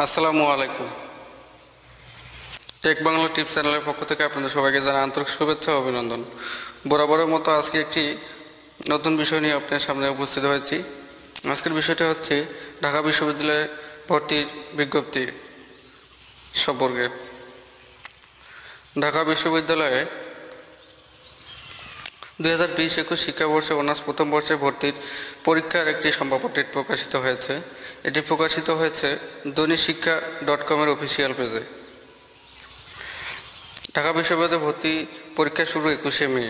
আসসালামু আলাইকুম। Take Bangla tips চ্যানেলের পক্ষ থেকে আপনাদের সবাইকে জানাই আন্তরিক শুভেচ্ছা ও অভিনন্দন। বরাবরের মতো আজকে একটি নতুন বিষয় নিয়ে আপনার সামনে উপস্থিত হয়েছি। আজকের বিষয়টা হচ্ছে ঢাকা বিশ্ববিদ্যালয়ের ভর্তির বিজ্ঞপ্তি সম্পর্কে। ঢাকা বিশ্ববিদ্যালয়ে 2020-21 শিক্ষাবর্ষে অনার্স প্রথম বর্ষে ভর্তির পরীক্ষার একটি সম্ভাব্য ডেট প্রকাশিত হয়েছে। এটি প্রকাশিত হয়েছে দৈনিক শিক্ষা .com-এর অফিসিয়াল পেজে। ঢাকা বিশ্ববিদ্যালয়ে ভর্তি পরীক্ষা শুরু 21শে মে।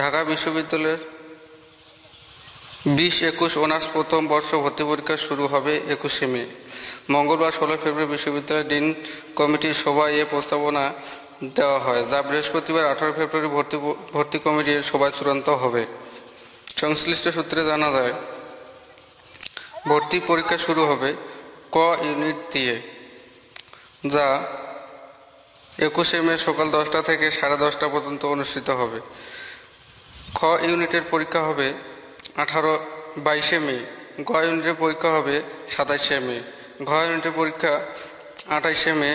ঢাকা বিশ্ববিদ্যালয়ের 20-21 অনার্স প্রথম বর্ষ ভর্তি পরীক্ষা শুরু হবে 21শে মে। মঙ্গলবার 16 ফেব্রুয়ারি বিশ্ববিদ্যালয়ের ডিন কমিটির সভায় এ প্রস্তাবনা দেওয়া হয়, যা বৃহস্পতিবার 18 ফেব্রুয়ারি ভর্তি কমিটির সভায় চূড়ান্ত হবে। সংশ্লিষ্ট সূত্রে জানা যায়, ভর্তি পরীক্ষা শুরু হবে ক ইউনিট দিয়ে, যা 21শে মে সকাল 10টা থেকে 10:30 পর্যন্ত অনুষ্ঠিত হবে। খ ইউনিটের পরীক্ষা হবে 22শে মে, গ ইউনিটের পরীক্ষা হবে 27শে মে, ঘ ইউনিটের পরীক্ষা 28শে মে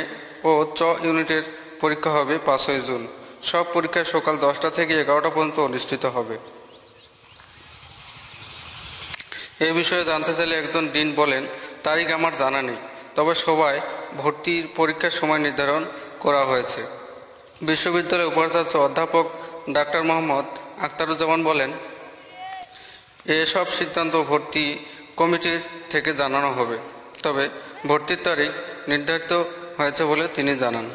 ও চ ইউনিটের পরীক্ষা হবে 5ই জুন। সব পরীক্ষা সকাল 10টা থেকে 11টা পর্যন্ত অনুষ্ঠিত হবে। এ বিষয়ে জানতে চাইলে একজন ডিন বলেন, তারিখ আমার জানা নেই, তবে সবাই ভর্তির পরীক্ষার সময় নির্ধারণ করা হয়েছে। বিশ্ববিদ্যালয়ের উপাচার্য অধ্যাপক ডাক্তার মোহাম্মদ আখতারুজ্জামান বলেন, এসব সিদ্ধান্ত ভর্তি কমিটির থেকে জানানো হবে, তবে ভর্তির তারিখ নির্ধারিত হয়েছে বলে তিনি জানান।